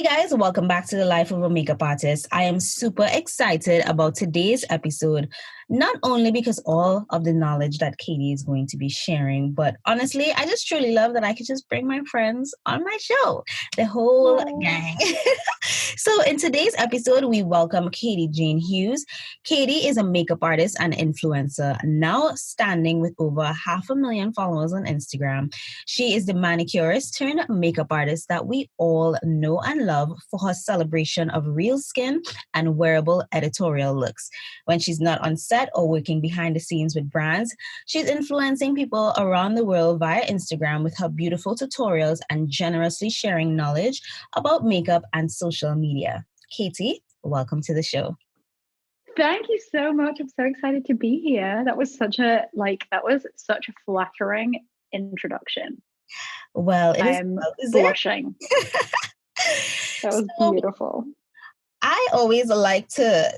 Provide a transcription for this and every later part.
guys, welcome back to the Life of a Makeup Artist. I am super excited about today's episode, not only because all of the knowledge that Katie is going to be sharing, but honestly, I just truly love that I could just bring my friends on my show, the whole gang. So in today's episode, we welcome Katie Jane Hughes. Katie is a makeup artist and influencer, now standing with over 500,000 followers on Instagram. She is the manicurist turned makeup artist that we all know and love for her celebration of real skin and wearable editorial looks. When she's not on set or working behind the scenes with brands, she's influencing people around the world via Instagram with her beautiful tutorials and generously sharing knowledge about makeup and social media. Katie, welcome to the show. Thank you so much. I'm so excited to be here. That was such a flattering introduction. Well, I am blushing. That was beautiful. I always like to,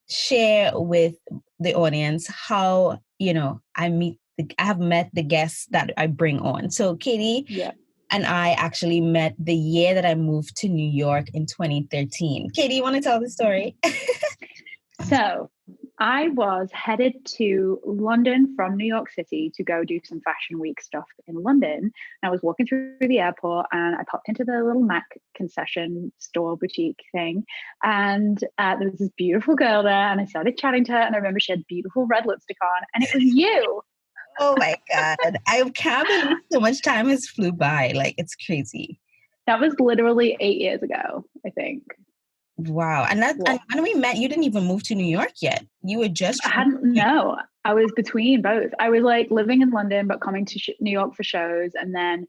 share with the audience how, I have met the guests that I bring on. So Katie and I actually met the year that I moved to New York in 2013. Katie, you want to tell the story? So I was headed to London from New York City to go do some Fashion Week stuff in London. And I was walking through the airport and I popped into the little MAC concession store boutique thing. And there was this beautiful girl there and I started chatting to her. And I remember she had beautiful red lipstick on and it was you. Oh my God. I can't believe so much time has flew by. Like, it's crazy. That was literally 8 years ago, I think. Wow. And when we met, you didn't even move to New York yet. You were just... No, I was between both. I was like living in London, but coming to New York for shows. And then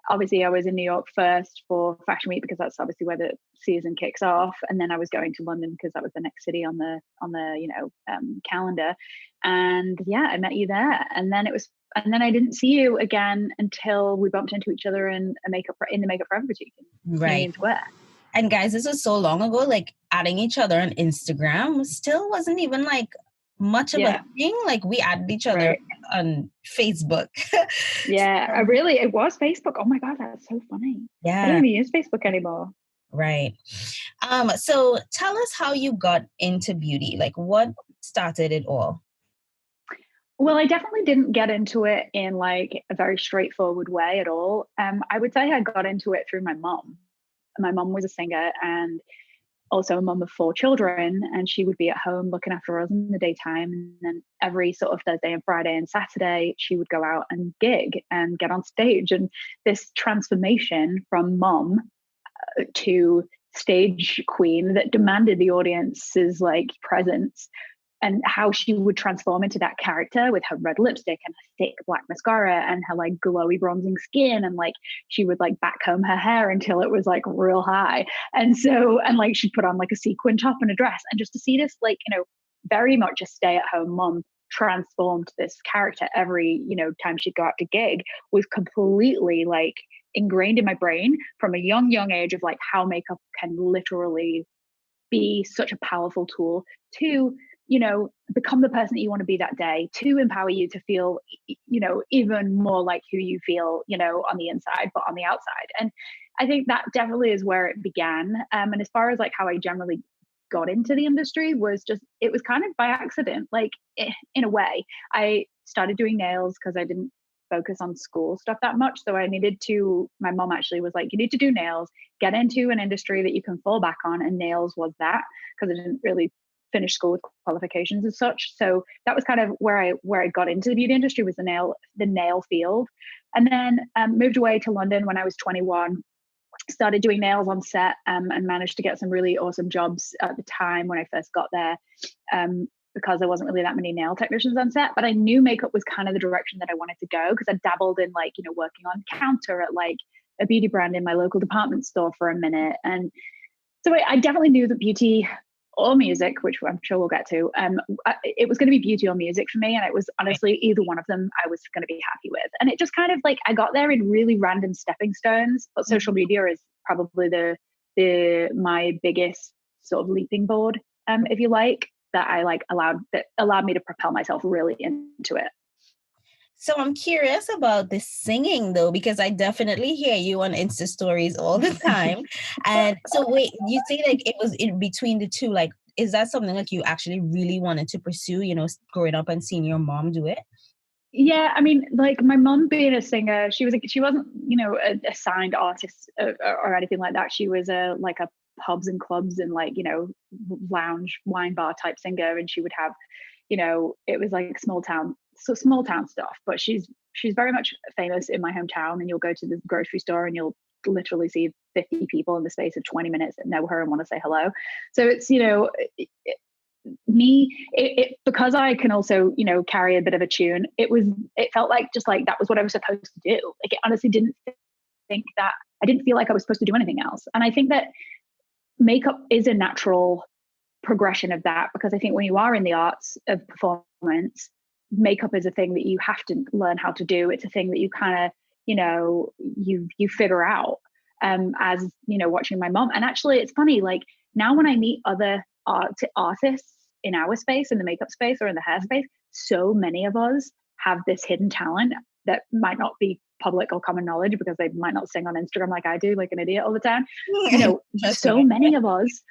obviously I was in New York first for Fashion Week because that's obviously where the season kicks off. And then I was going to London because that was the next city on the calendar. And yeah, I met you there. And then I didn't see you again until we bumped into each other in the Makeup Forever boutique in Union Square. And guys, this was so long ago, like adding each other on Instagram still wasn't even like much of a thing. Like we added each other on Facebook. It was Facebook. Oh my God, that's so funny. Yeah. I don't even use Facebook anymore. Right. So tell us how you got into beauty. Like what started it all? Well, I definitely didn't get into it in like a very straightforward way at all. I would say I got into it through my mom. My mom was a singer and also a mom of 4 children, and she would be at home looking after us in the daytime. And then every sort of Thursday and Friday and Saturday, she would go out and gig and get on stage. And this transformation from mom to stage queen that demanded the audience's like presence, and how she would transform into that character with her red lipstick and her thick black mascara and her like glowy bronzing skin. And like, she would like backcomb her hair until it was like real high. And like she'd put on like a sequin top and a dress. And just to see this, like, very much a stay at home mom transformed this character every, time she'd go out to gig was completely like ingrained in my brain from a young age of like how makeup can literally be such a powerful tool to, become the person that you want to be that day, to empower you to feel, even more like who you feel, on the inside, but on the outside. And I think that definitely is where it began. And as far as like how I generally got into the industry it was kind of by accident, like in a way. I started doing nails because I didn't focus on school stuff that much. So my mom actually was like, you need to do nails, get into an industry that you can fall back on. And nails was that, because I didn't really finish school with qualifications as such. So that was kind of where I got into the beauty industry, was the nail field. And then moved away to London when I was 21, started doing nails on set and managed to get some really awesome jobs at the time when I first got there, because there wasn't really that many nail technicians on set. But I knew makeup was kind of the direction that I wanted to go, because I dabbled in like, working on counter at like a beauty brand in my local department store for a minute. And so I definitely knew that beauty or music, which I'm sure we'll get to, it was going to be beauty or music for me. And it was honestly either one of them I was going to be happy with. And it just kind of like, I got there in really random stepping stones, but social media is probably my biggest sort of leaping board, if you like, that allowed me to propel myself really into it. So I'm curious about the singing though, because I definitely hear you on Insta stories all the time. And so wait, you say like it was in between the two, like, is that something like you actually really wanted to pursue, growing up and seeing your mom do it? Yeah, I mean, like my mom being a singer, she wasn't, a signed artist or anything like that. She was like a pubs and clubs and like, lounge wine bar type singer, and she would have, it was like small town stuff. But she's very much famous in my hometown, and you'll go to the grocery store and you'll literally see 50 people in the space of 20 minutes that know her and want to say hello. So it's, because I can also carry a bit of a tune. It felt like just like that was what I was supposed to do. Like, it honestly didn't think that I didn't feel like I was supposed to do anything else. And I think that makeup is a natural progression of that, because I think when you are in the arts of performance, makeup is a thing that you have to learn how to do. It's a thing that you kind of you figure out as watching my mom. And actually it's funny, like now when I meet other artists in our space, in the makeup space or in the hair space, so many of us have this hidden talent that might not be public or common knowledge, because they might not sing on Instagram like I do, like an idiot all the time. So many of us,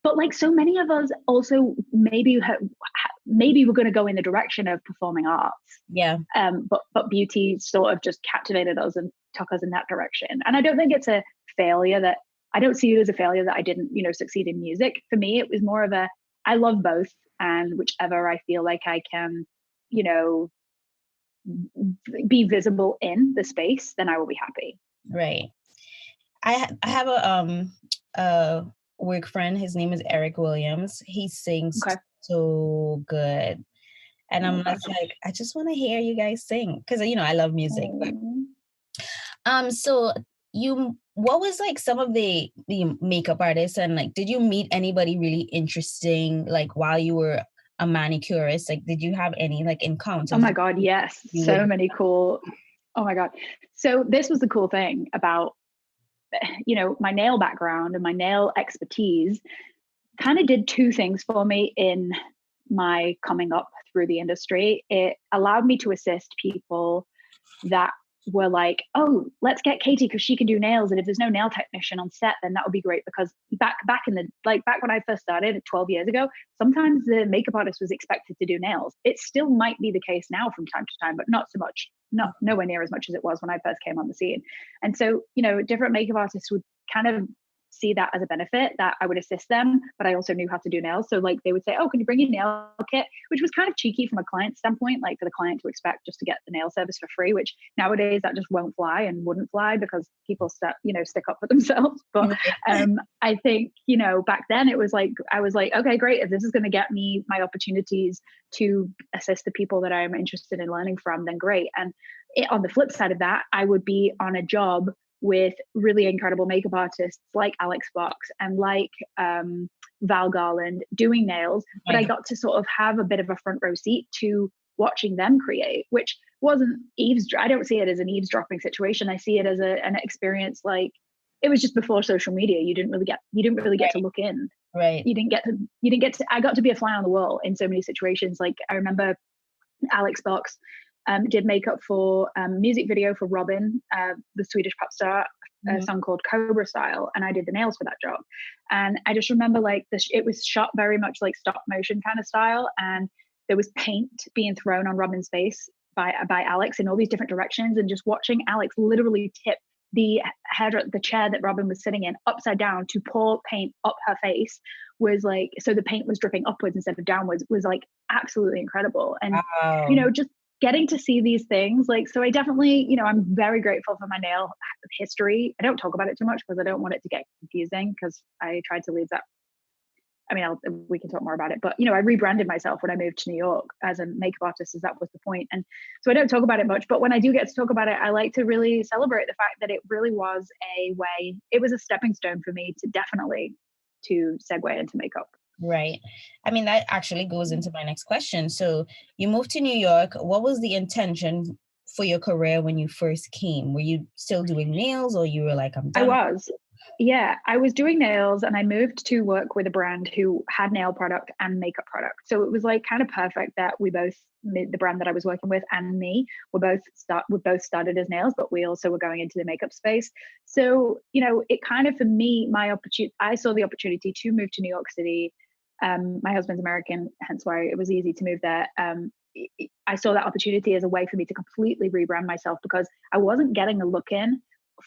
but like so many of us also maybe we're going to go in the direction of performing arts. Yeah. But beauty sort of just captivated us and took us in that direction. And I don't think it's a failure that I don't see it as a failure that I didn't, succeed in music. For me, it was more of a, I love both. And whichever I feel like I can, be visible in the space, then I will be happy. Right. I have a work friend. His name is Eric Williams. He sings so good. And I'm like, I just want to hear you guys sing, because I love music. So what was like some of the makeup artists, and like, did you meet anybody really interesting like while you were a manicurist? Like, did you have any like encounters? Oh my God, yes. So many cool. Oh my God. So this was the cool thing about, my nail background and my nail expertise kind of did two things for me in my coming up through the industry. It allowed me to assist people that were like, oh, let's get Katie because she can do nails. And if there's no nail technician on set, then that would be great. Because back when I first started 12 years ago, sometimes the makeup artist was expected to do nails. It still might be the case now from time to time, but not so much, nowhere near as much as it was when I first came on the scene. And so, different makeup artists would kind of see that as a benefit, that I would assist them, but I also knew how to do nails. So like they would say, oh, can you bring your nail kit? Which was kind of cheeky from a client standpoint, like for the client to expect just to get the nail service for free, which nowadays that just won't fly and wouldn't fly because people stick up for themselves. But I think, back then it was like, I was like, okay, great. If this is going to get me my opportunities to assist the people that I'm interested in learning from, then great. And on the flip side of that, I would be on a job with really incredible makeup artists like Alex Box and like Val Garland doing nails, but I got to sort of have a bit of a front row seat to watching them create, which wasn't I don't see it as an eavesdropping situation. I see it as an experience. Like, it was just before social media. You didn't really get to look in. Right. You didn't get to, I got to be a fly on the wall in so many situations. Like, I remember Alex Box did makeup for music video for Robin, the Swedish pop star, a song called Cobra Style, and I did the nails for that job. And I just remember like it was shot very much like stop motion kind of style, and there was paint being thrown on Robin's face by Alex in all these different directions, and just watching Alex literally tip the chair that Robin was sitting in upside down to pour paint up her face was like, so the paint was dripping upwards instead of downwards, was like absolutely incredible. And just getting to see these things, like, so I definitely, I'm very grateful for my nail history. I don't talk about it too much because I don't want it to get confusing, because I tried to leave that. I mean, we can talk more about it, but I rebranded myself when I moved to New York as a makeup artist, as that was the point. And so I don't talk about it much, but when I do get to talk about it, I like to really celebrate the fact that it really was it was a stepping stone for me to segue into makeup. Right. I mean, that actually goes into my next question. So you moved to New York. What was the intention for your career when you first came? Were you still doing nails, or you were like, I'm done? I was. Yeah, I was doing nails and I moved to work with a brand who had nail product and makeup product. So it was like kind of perfect that we both, the brand that I was working with and me, we both started as nails, but we also were going into the makeup space. So, it kind of, for me, my opportunity, I saw the opportunity to move to New York City. My husband's American, hence why it was easy to move there. I saw that opportunity as a way for me to completely rebrand myself because I wasn't getting a look in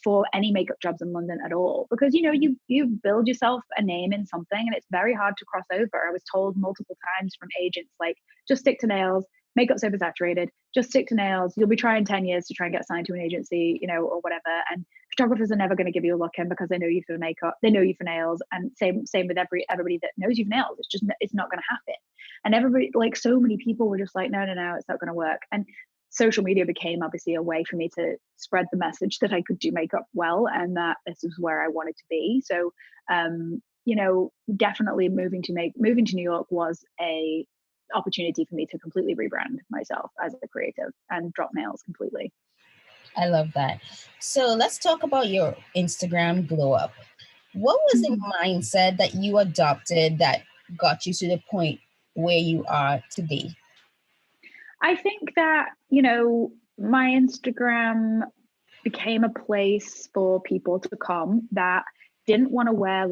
for any makeup jobs in London at all, because you build yourself a name in something and it's very hard to cross over. I was told multiple times from agents, like, just stick to nails, makeup's oversaturated, just stick to nails, you'll be trying 10 years to try and get signed to an agency, or whatever. And photographers are never going to give you a look in because they know you for makeup, they know you for nails. And same with everybody that knows you for nails. It's not going to happen. And everybody, like, so many people were just like, no, it's not going to work. And social media became obviously a way for me to spread the message that I could do makeup well and that this is where I wanted to be. So, definitely moving to New York was a opportunity for me to completely rebrand myself as a creative and drop nails completely. I love that. So let's talk about your Instagram glow up. What was the mindset that you adopted that got you to the point where you are today? I think that, my Instagram became a place for people to come that didn't want to wear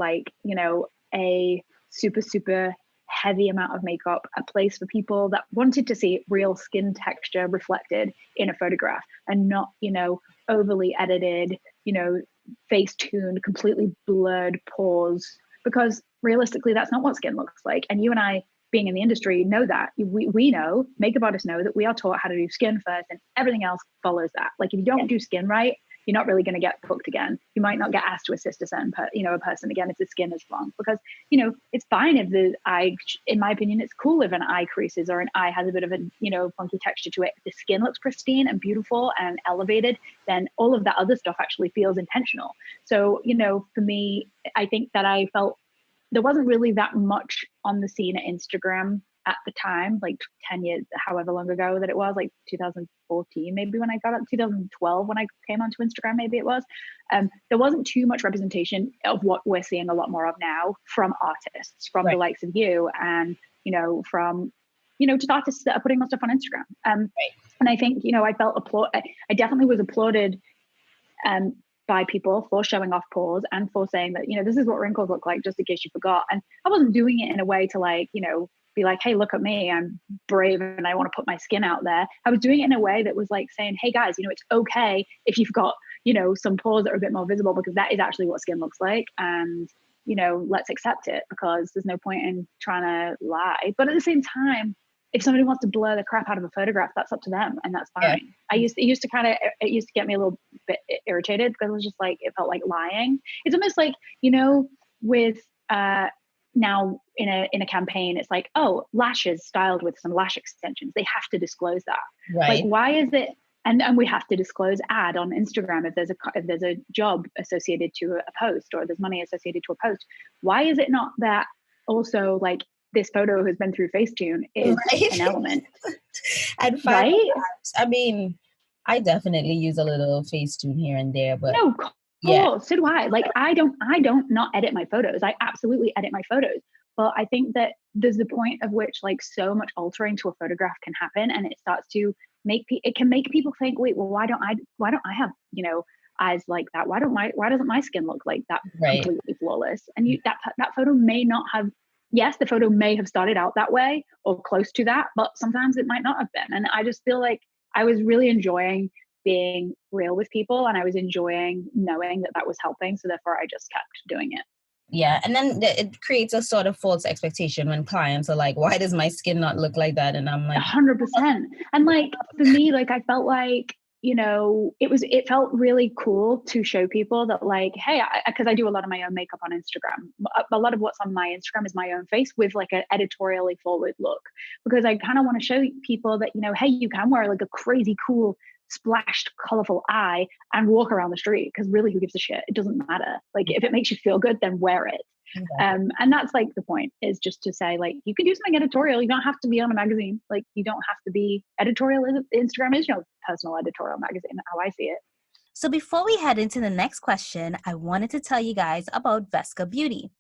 a super, super heavy amount of makeup, a place for people that wanted to see real skin texture reflected in a photograph and not, overly edited, face tuned, completely blurred pores, because realistically, that's not what skin looks like. And you and I, being in the industry, know that. We know, makeup artists know that we are taught how to do skin first and everything else follows that. Like, if you don't do skin right, you're not really going to get booked again. You might not get asked to assist a person again if the skin is wrong, because it's fine if the eye, in my opinion, it's cool if an eye creases or an eye has a bit of a funky texture to it. If the skin looks pristine and beautiful and elevated, then all of that other stuff actually feels intentional. So for me, I think that I felt there wasn't really that much on the scene at Instagram at the time, like 10 years, however long ago that it was, like 2014, maybe when I got up, 2012, when I came onto Instagram, maybe it was. There wasn't too much representation of what we're seeing a lot more of now from artists, from the likes of you and, from, just artists that are putting more stuff on Instagram. And I think, I felt I definitely was applauded by people for showing off pores and for saying that, this is what wrinkles look like, just in case you forgot. And I wasn't doing it in a way to be like, hey, look at me, I'm brave and I want to put my skin out there. I was doing it in a way that was like saying, hey guys, it's okay if you've got, some pores that are a bit more visible, because that is actually what skin looks like. And, let's accept it, because there's no point in trying to lie. But at the same time, if somebody wants to blur the crap out of a photograph, that's up to them, and that's fine. Yeah. It used to get me a little bit irritated, because it was just like, it felt like lying. It's almost like, with now in a campaign, it's like, oh, lashes styled with some lash extensions, they have to disclose that. Like, why is it? And we have to disclose ad on Instagram if there's a job associated to a post, or there's money associated to a post. Why is it not that also, like, this photo has been through Facetune is an element? And I mean, I definitely use a little Facetune here and there, but no, cool. So do I. Like, I don't not edit my photos. I absolutely edit my photos. But I think that there's the point of which, like, so much altering to a photograph can happen, and it starts to make people think, wait, well, why don't I have eyes like that? Why doesn't my skin look like that, completely flawless? And that photo may not have. Yes, the photo may have started out that way or close to that, but sometimes it might not have been. And I just feel like I was really enjoying being real with people, and I was enjoying knowing that was helping. So therefore, I just kept doing it. Yeah. And then it creates a sort of false expectation when clients are like, why does my skin not look like that? And I'm like, 100%. And like, for me, like, I felt like, it felt really cool to show people that, like, hey, because I do a lot of my own makeup on Instagram. A lot of what's on my Instagram is my own face with like an editorially forward look, because I kind of want to show people that, hey, you can wear like a crazy cool splashed colorful eye and walk around the street, because really, who gives a shit? It doesn't matter. Like, if it makes you feel good, then wear it. Exactly. And that's like the point, is just to say, like, you can do something editorial. You don't have to be on a magazine. Like, you don't have to be editorial. Instagram is your personal editorial magazine, how I see it. So before we head into the next question, I wanted to tell you guys about Vesca Beauty.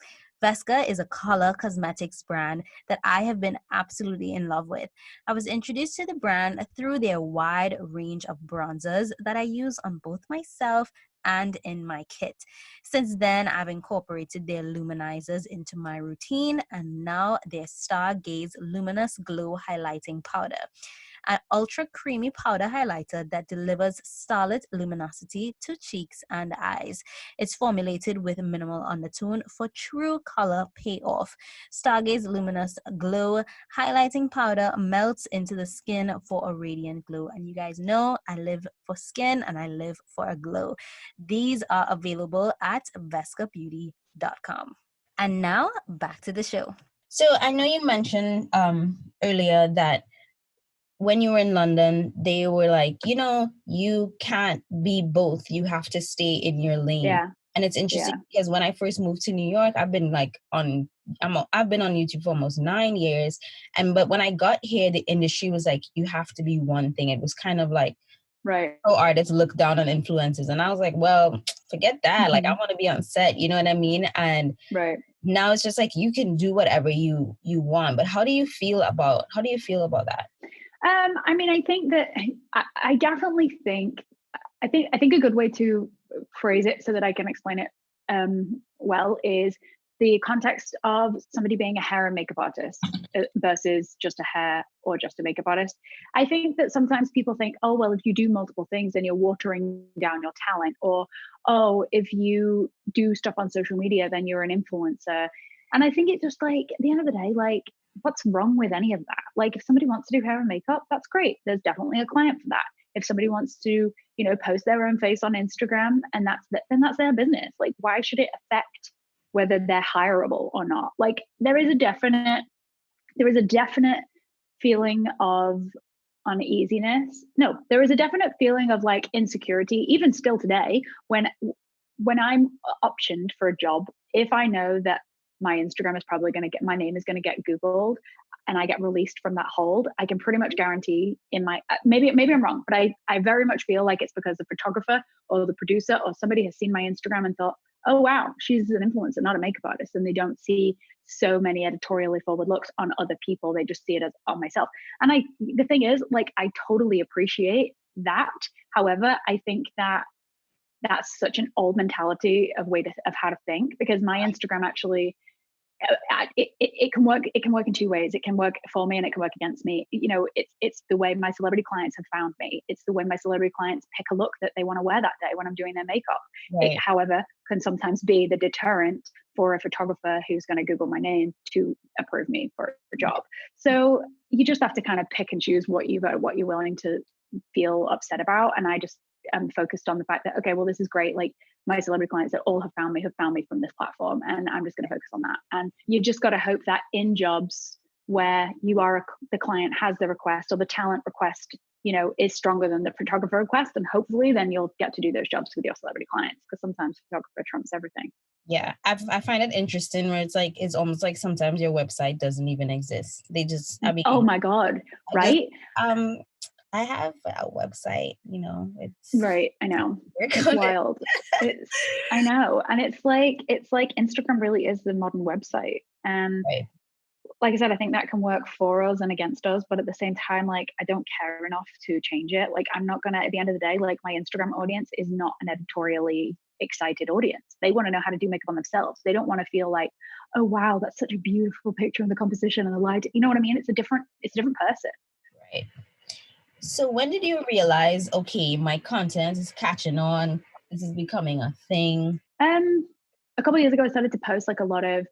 Vesca is a color cosmetics brand that I have been absolutely in love with. I was introduced to the brand through their wide range of bronzers that I use on both myself and in my kit. Since then, I've incorporated their luminizers into my routine and now their Stargaze Luminous Glow Highlighting Powder, an ultra creamy powder highlighter that delivers starlit luminosity to cheeks and eyes. It's formulated with minimal undertone for true color payoff. Stargaze Luminous Glow Highlighting Powder melts into the skin for a radiant glow. And you guys know I live for skin and I live for a glow. These are available at vescabeauty.com. And now back to the show. So I know you mentioned earlier that when you were in London, they were like, you can't be both. You have to stay in your lane. Yeah. And it's interesting because when I first moved to New York, I've been on YouTube for almost 9 years. But when I got here, the industry was like, you have to be one thing. It was kind of like, right. Artists look down on influencers. And I was like, well, forget that. Like, I want to be on set, you know what I mean? And now it's just like, you can do whatever you want. But how do you feel about that? I mean, I think that I definitely think I think a good way to phrase it so that I can explain it well is the context of somebody being a hair and makeup artist versus just a hair or just a makeup artist. I think that sometimes people think, oh, well, if you do multiple things, then you're watering down your talent, or, oh, if you do stuff on social media, then you're an influencer. And I think it's just like, at the end of the day, like, what's wrong with any of that? Like, if somebody wants to do hair and makeup, that's great. There's definitely a client for that. If somebody wants to, post their own face on Instagram and then that's their business. Like, why should it affect whether they're hireable or not? Like, there is a definite feeling of uneasiness. No, there is a definite feeling of like insecurity, even still today, when I'm optioned for a job, if I know that my Instagram is probably my name is going to get Googled and I get released from that hold, I can pretty much guarantee maybe I'm wrong, but I very much feel like it's because the photographer or the producer or somebody has seen my Instagram and thought, oh, wow, she's an influencer, not a makeup artist. And they don't see so many editorially forward looks on other people. They just see it as on myself. And the thing is, like, I totally appreciate that. However, I think that that's such an old mentality of how to think, because my Instagram actually, it can work in two ways. It can work for me and it can work against me. It's the way my celebrity clients have found me. It's the way my celebrity clients pick a look that they want to wear that day when I'm doing their makeup. Right. It, however, can sometimes be the deterrent for a photographer who's going to Google my name to approve me for a job. So you just have to kind of pick and choose what you're willing to feel upset about. And I just am focused on the fact that, okay, well, this is great. Like, my celebrity clients that all have found me from this platform, and I'm just going to focus on that. And you just got to hope that in jobs where the client has the request or the talent request, is stronger than the photographer request, and hopefully then you'll get to do those jobs with your celebrity clients, because sometimes photographer trumps everything. Yeah, I find it interesting where it's almost like sometimes your website doesn't even exist. They just, oh my God, right? I have a website, it's right. I know. It's wild. I know. And it's like Instagram really is the modern website. And like I said, I think that can work for us and against us. But at the same time, like, I don't care enough to change it. Like, I'm not going to, at the end of the day, like, my Instagram audience is not an editorially excited audience. They want to know how to do makeup on themselves. They don't want to feel like, oh, wow, that's such a beautiful picture of the composition and the light. You know what I mean? It's a different person. Right. So when did you realize, okay, my content is catching on, this is becoming a thing? A couple of years ago, I started to post like a lot of,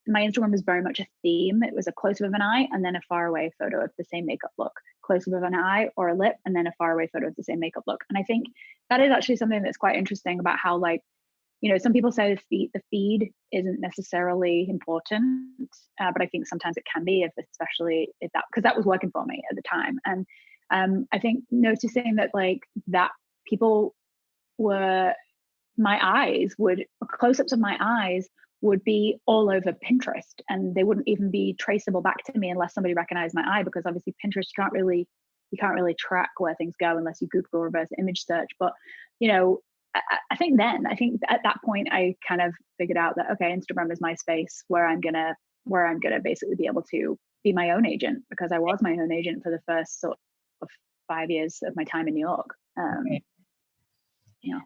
my Instagram was very much a theme. It was a close-up of an eye and then a far-away photo of the same makeup look, close-up of an eye or a lip, and then a far-away photo of the same makeup look. And I think that is actually something that's quite interesting about how, like, some people say the feed isn't necessarily important, but I think sometimes it can be, especially if because that was working for me at the time. And I think noticing that, like, that people close-ups of my eyes would be all over Pinterest, and they wouldn't even be traceable back to me unless somebody recognized my eye, because obviously Pinterest can't really you can't really track where things go unless you Google or reverse image search. But, you know, I think at that point I kind of figured out that, okay, Instagram is my space where I'm gonna basically be able to be my own agent, because I was my own agent for the first sort of 5 years of my time in New York. Right. Yeah.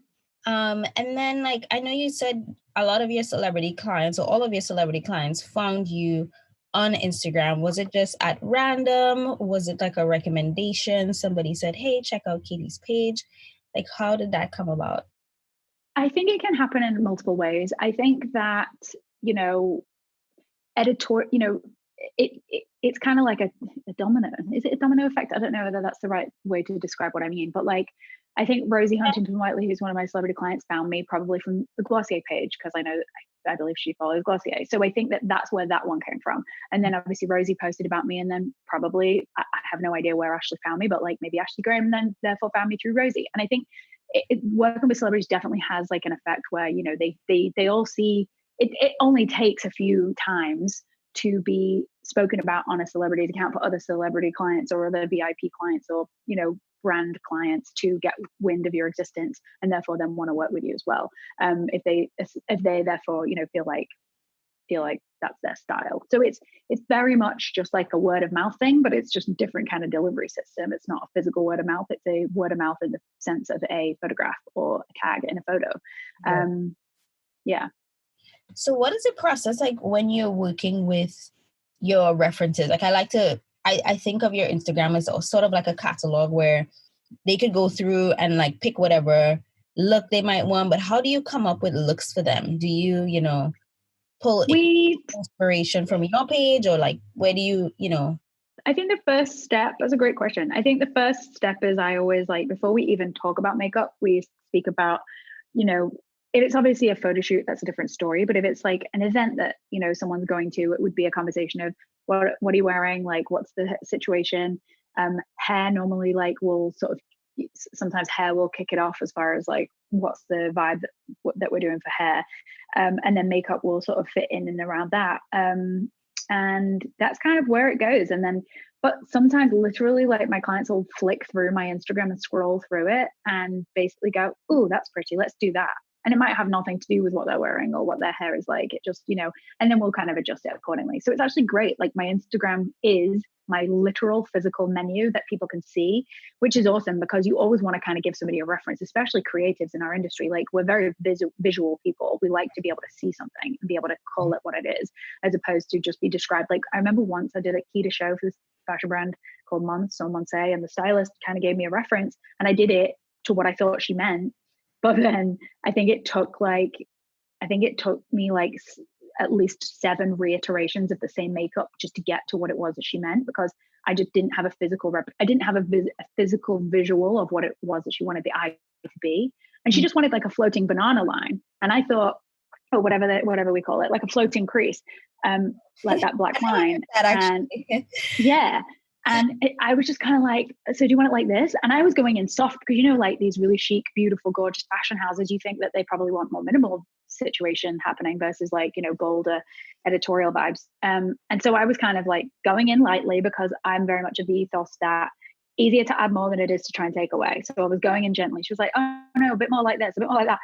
And then like I know you said a lot of your celebrity clients, or all of your celebrity clients, found you on Instagram. Was it just at random? Was it like a recommendation? Somebody said, "Hey, check out Katie's page." Like, how did that come about? I think it can happen in multiple ways. I think that, you know, you know, it's kind of like a domino. Is it a domino effect? I don't know whether that's the right way to describe what I mean, but like, I think Rosie Huntington Whiteley, who's one of my celebrity clients, found me probably from the Glossier page, because I know I believe she follows Glossier. So I think that that's where that one came from. And then obviously Rosie posted about me, and then probably I have no idea where Ashley found me, but like maybe Ashley Graham then therefore found me through Rosie. And I think working with celebrities definitely has like an effect where, you know, they all see it. It only takes a few times to be spoken about on a celebrity's account for other celebrity clients or other VIP clients, or, you know, brand clients, to get wind of your existence and therefore then want to work with you as well. If they therefore, you know, feel like that's their style. So it's very much just like a word of mouth thing, but it's just a different kind of delivery system. It's not a physical word of mouth. It's a word of mouth in the sense of a photograph or a tag in a photo. Yeah. So what is the process like when you're working with your references? Like I think of your Instagram as sort of like a catalog where they could go through and like pick whatever look they might want, but how do you come up with looks for them? Do you, you know, pull inspiration from your page, or like where do you, you know? I think the first step, that's a great question. I think the first step is, I always like, before we even talk about makeup, we speak about, you know, if it's obviously a photo shoot, that's a different story. But if it's like an event that, you know, someone's going to, it would be a conversation of what are you wearing? Like, what's the situation? Hair normally like will sort of, sometimes hair will kick it off as far as like, what's the vibe that we're doing for hair. And then makeup will sort of fit in and around that. And that's kind of where it goes. And then, but sometimes literally like my clients will flick through my Instagram and scroll through it and basically go, "Oh, that's pretty. Let's do that." And it might have nothing to do with what they're wearing or what their hair is like. It just, you know, and then we'll kind of adjust it accordingly. So it's actually great. Like, my Instagram is my literal physical menu that people can see, which is awesome, because you always want to kind of give somebody a reference, especially creatives in our industry. Like, we're very visual people. We like to be able to see something and be able to call it what it is, as opposed to just be described. Like, I remember once I did a Kita show for this fashion brand called Monse, and the stylist kind of gave me a reference, and I did it to what I thought she meant. But then I think it took me like at least 7 reiterations of the same makeup just to get to what it was that she meant, because I just didn't have a physical physical visual of what it was that she wanted the eye to be. And she just wanted like a floating banana line. And I thought, oh, whatever we call it, like a floating crease, like that black line. And yeah. And I was just kind of like, so do you want it like this? And I was going in soft, because, you know, like these really chic, beautiful, gorgeous fashion houses, you think that they probably want more minimal situation happening versus like, you know, bolder editorial vibes. And so I was kind of like going in lightly, because I'm very much of the ethos that easier to add more than it is to try and take away. So I was going in gently. She was like, "Oh no, a bit more like this, a bit more like that."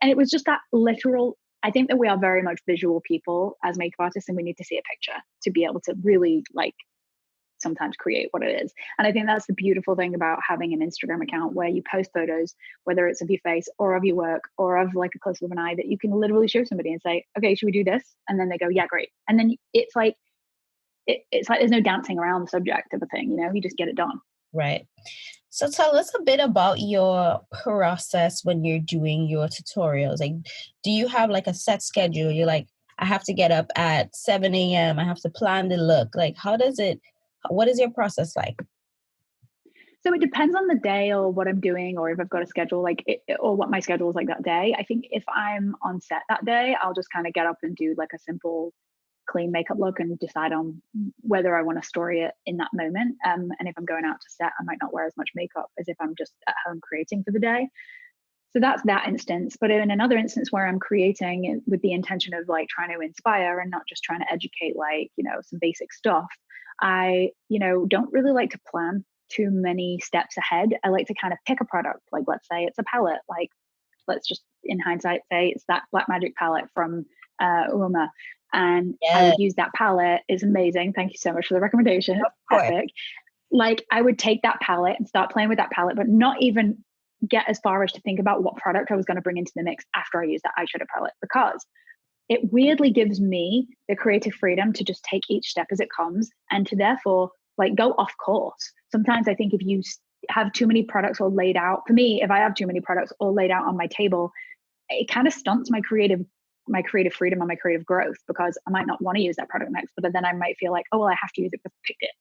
And it was just that literal. I think that we are very much visual people as makeup artists, and we need to see a picture to be able to really like sometimes create what it is. And I think that's the beautiful thing about having an Instagram account where you post photos, whether it's of your face or of your work or of like a close up of an eye, that you can literally show somebody and say, "Okay, should we do this?" And then they go, "Yeah, great." And then it's like there's no dancing around the subject of a thing, you know, you just get it done. Right. So tell us a bit about your process when you're doing your tutorials. Like, do you have like a set schedule? You're like, I have to get up at 7 a.m. I have to plan the look. Like, what is your process like? So it depends on the day or what I'm doing, or if I've got a schedule, or what my schedule is like that day. I think if I'm on set that day, I'll just kind of get up and do like a simple clean makeup look and decide on whether I want to story it in that moment. And if I'm going out to set, I might not wear as much makeup as if I'm just at home creating for the day. So that's that instance. But in another instance where I'm creating with the intention of like trying to inspire and not just trying to educate, like, you know, some basic stuff, I, you know, don't really like to plan too many steps ahead. I like to kind of pick a product. Like, let's say it's a palette. Like, let's just in hindsight say it's that Black Magic palette from Uma. And I would use that palette. It's amazing. Thank you so much for the recommendation. It's epic. Like, I would take that palette and start playing with that palette, but not even get as far as to think about what product I was going to bring into the mix after I use that eyeshadow palette, because it weirdly gives me the creative freedom to just take each step as it comes and to therefore like go off course. Sometimes I think if you have too many products all laid out, for me, if I have too many products all laid out on my table, it kind of stunts my creative freedom and my creative growth, because I might not want to use that product next, but then I might feel like, oh, well, I have to use it because I picked it.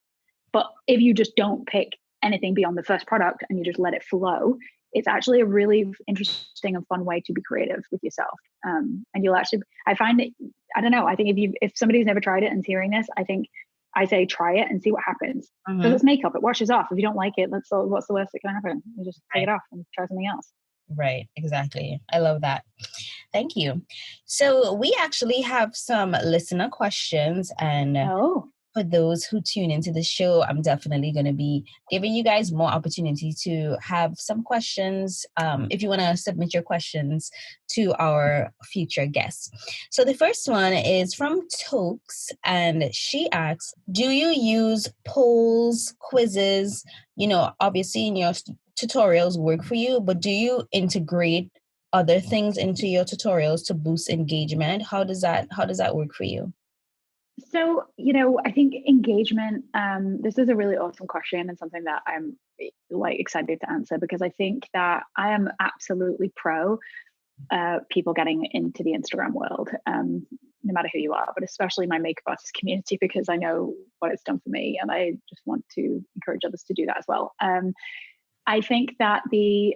But if you just don't pick anything beyond the first product and you just let it flow, it's actually a really interesting and fun way to be creative with yourself. And you'll actually, I find it, I don't know, I think if somebody's never tried it and hearing this, I think I say try it and see what happens. Because it's makeup, it washes off. If you don't like it, what's the worst that can happen? You just take it off and try something else. Right, exactly. I love that. Thank you. So we actually have some listener questions, and for those who tune into the show, I'm definitely going to be giving you guys more opportunity to have some questions if you want to submit your questions to our future guests. So the first one is from Tokes, and she asks, do you use polls, quizzes? You know, obviously in your tutorials work for you, but do you integrate other things into your tutorials to boost engagement? How does that work for you? So, I think engagement, this is a really awesome question and something that I'm like excited to answer, because I think that I am absolutely pro people getting into the Instagram world, no matter who you are, but especially my makeup artist community, because I know what it's done for me and I just want to encourage others to do that as well. I think that the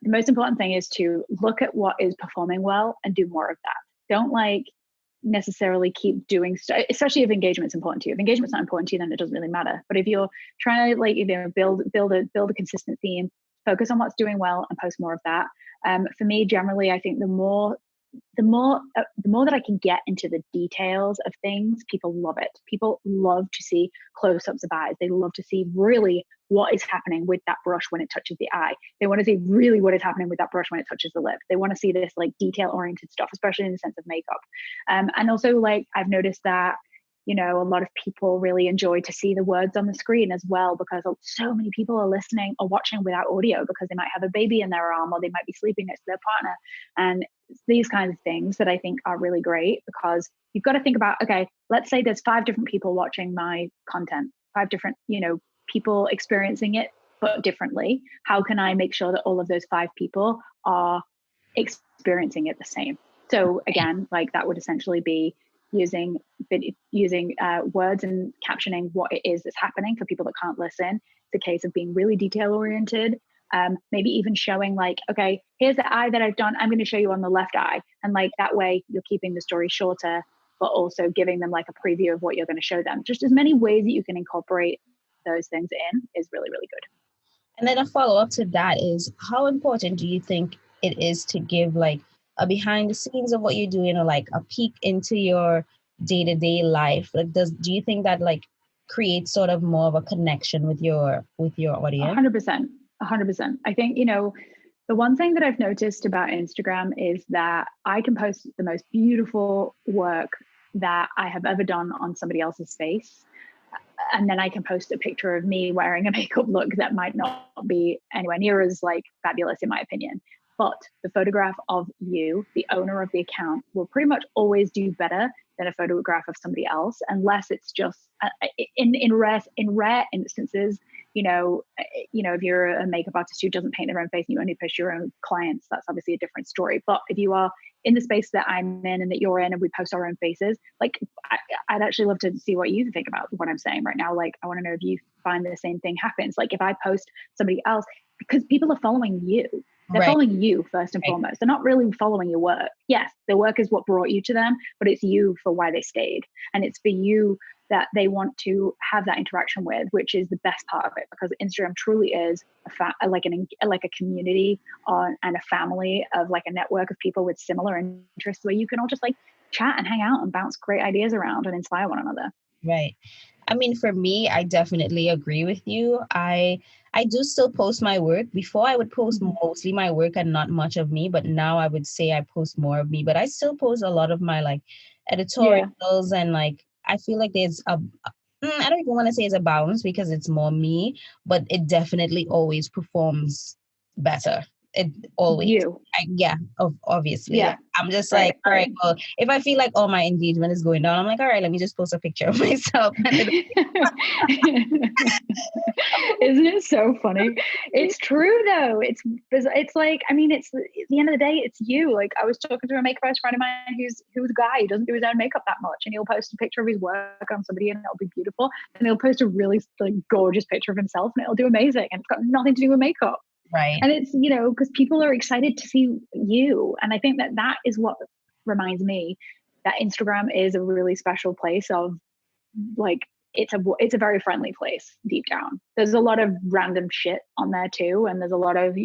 most important thing is to look at what is performing well and do more of that. Don't necessarily keep doing stuff, especially if engagement's important to you. If engagement's not important to you, then it doesn't really matter. But if you're trying to build a consistent theme, focus on what's doing well and post more of that. For me, generally, I think the more that I can get into the details of things, people love it. People love to see close-ups of eyes. They love to see really what is happening with that brush when it touches the eye. They want to see really what is happening with that brush when it touches the lip. They want to see this detail-oriented stuff, especially in the sense of makeup. And also I've noticed that a lot of people really enjoy to see the words on the screen as well, because so many people are listening or watching without audio because they might have a baby in their arm or they might be sleeping next to their partner. And these kinds of things that I think are really great, because you've got to think about, okay, let's say there's 5 different people watching my content, 5 different, people experiencing it, but differently. How can I make sure that all of those 5 people are experiencing it the same? So again, that would essentially be using words and captioning what it is that's happening for people that can't listen. It's a case of being really detail oriented. Maybe even showing okay, here's the eye that I've done. I'm going to show you on the left eye. And that way you're keeping the story shorter, but also giving them a preview of what you're going to show them. Just as many ways that you can incorporate those things in is really, really good. And then a follow-up to that is, how important do you think it is to give a behind the scenes of what you're doing, or a peek into your day-to-day life? Do you think that creates sort of more of a connection with your audience? 100%. I think, the one thing that I've noticed about Instagram is that I can post the most beautiful work that I have ever done on somebody else's face. And then I can post a picture of me wearing a makeup look that might not be anywhere near as fabulous in my opinion. But the photograph of you, the owner of the account, will pretty much always do better than a photograph of somebody else, unless it's just in rare instances. If you're a makeup artist who doesn't paint their own face and you only post your own clients, that's obviously a different story. But if you are in the space that I'm in and that you're in, and we post our own faces, I'd actually love to see what you think about what I'm saying right now. I want to know if you find the same thing happens. If I post somebody else, because people are following you. They're following you first and foremost. They're not really following your work. Yes, the work is what brought you to them, but it's you for why they stayed. And it's for you that they want to have that interaction with, which is the best part of it, because Instagram truly is a community and a family of a network of people with similar interests, where you can all just chat and hang out and bounce great ideas around and inspire one another. Right. I mean, for me, I definitely agree with you. I do still post my work. Before I would post Mhm. mostly my work and not much of me, but now I would say I post more of me. But I still post a lot of my like Yeah, editorials and like I feel like there's a I don't even want to say it's a balance because it's more me, but it definitely always performs better. It always. you. Yeah, obviously. Yeah, Like I'm just like, right, all right, right. well, if I feel like oh my engagement is going down, I'm like, all right, let me just post a picture of myself. And Isn't it so funny? It's true though. It's like, I mean, it's at the end of the day, it's you. Like I was talking to a makeup artist friend of mine who's a guy who doesn't do his own makeup that much, and he'll post a picture of his work on somebody and it'll be beautiful, and he'll post a really like gorgeous picture of himself and it'll do amazing, and it's got nothing to do with makeup. right. And it's, because people are excited to see you, and I think that that is what reminds me that Instagram is a really special place of like it's a very friendly place deep down. There's a lot of random shit on there too, and there's a lot of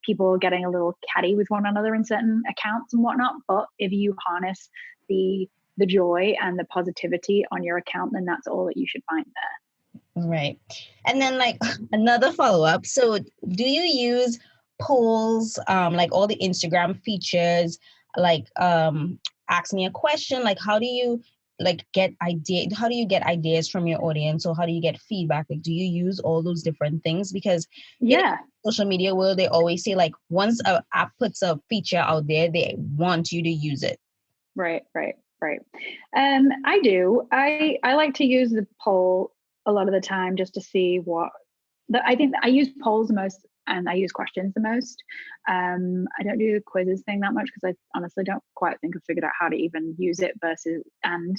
people getting a little catty with one another in certain accounts and whatnot. But if you harness the joy and the positivity on your account, then that's all that you should find there. Right. And then like another follow-up. So do you use polls, like all the Instagram features, like ask me a question, like how do you how do you get ideas from your audience or how do you get feedback? Like do you use all those different things? Because in Yeah, social media world, they always say like once a app puts a feature out there, they want you to use it. right, right, right. I do. I like to use the poll a lot of the time just to see what I think I use polls the most and I use questions the most. I don't do the quizzes thing that much because I honestly don't quite think I've figured out how to even use it versus and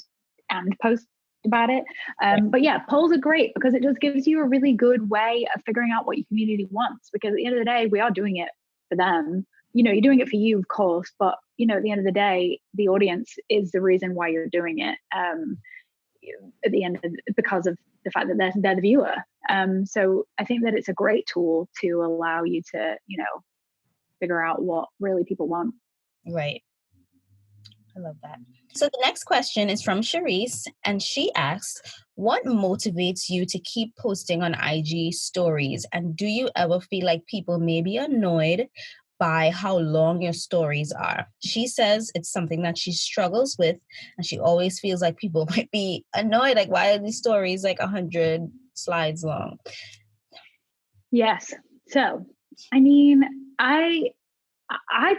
post about it. But yeah, polls are great because it just gives you a really good way of figuring out what your community wants. Because at the end of the day, we are doing it for them. You're doing it for you, of course, but at the end of the day, the audience is the reason why you're doing it. At the end of because of the fact that they're the viewer. So I think that it's a great tool to allow you to, figure out what really people want. Right. I love that. So the next question is from Charisse, and she asks, what motivates you to keep posting on IG stories? And do you ever feel like people may be annoyed by how long your stories are? She says it's something that she struggles with, and she always feels like people might be annoyed. Like, why are these stories like 100 slides long? Yes. So, I mean, I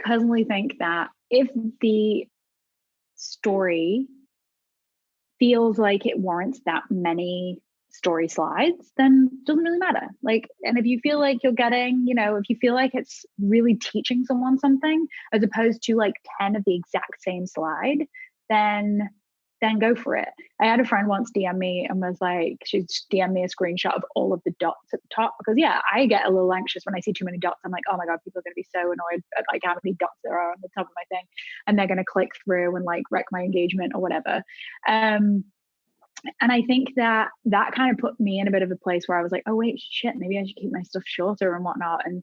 personally think that if the story feels like it warrants that many story slides, then it doesn't really matter. Like, and if you feel like you're getting, if you feel like it's really teaching someone something as opposed to like 10 of the exact same slide, then go for it. I had a friend once DM me and was like, she DM'd me a screenshot of all of the dots at the top because yeah, I get a little anxious when I see too many dots. I'm like, oh my God, people are going to be so annoyed at like how many dots there are on the top of my thing. And they're going to click through and like wreck my engagement or whatever. And I think that kind of put me in a bit of a place where I was like, oh wait, shit, maybe I should keep my stuff shorter and whatnot. And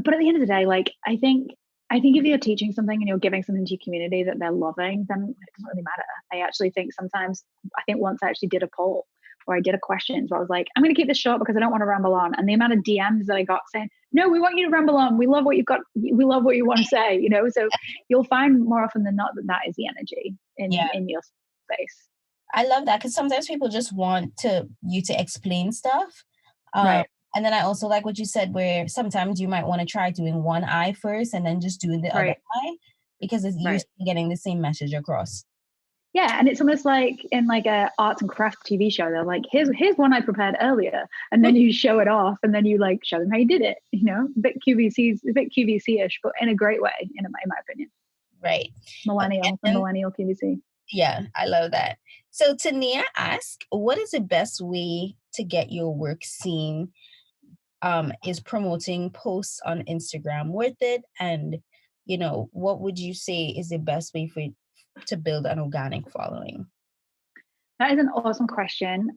but at the end of the day, like I think if you're teaching something and you're giving something to your community that they're loving, then it doesn't really matter. I actually think sometimes, I think once I actually did a poll or I did a question where I was like, I'm going to keep this short because I don't want to ramble on. And the amount of DMs that I got saying, no, we want you to ramble on. We love what you've got. We love what you want to say, So you'll find more often than not that is the energy Yeah. in your space. I love that because sometimes people just want you to explain stuff. Um, Right. and then I also like what you said, where sometimes you might want to try doing one eye first and then just doing the other Right. eye because you're Right. still getting the same message across. Yeah, and it's almost like in like a arts and crafts TV show. They're like, here's one I prepared earlier, and then you show it off, and then you like show them how you did it. A bit QVC-ish, but in a great way, in my opinion. Right. Okay, The millennial QVC. yeah, I love that. So Tania asked, what is the best way to get your work seen? Is promoting posts on Instagram worth it? And, what would you say is the best way to build an organic following? That is an awesome question.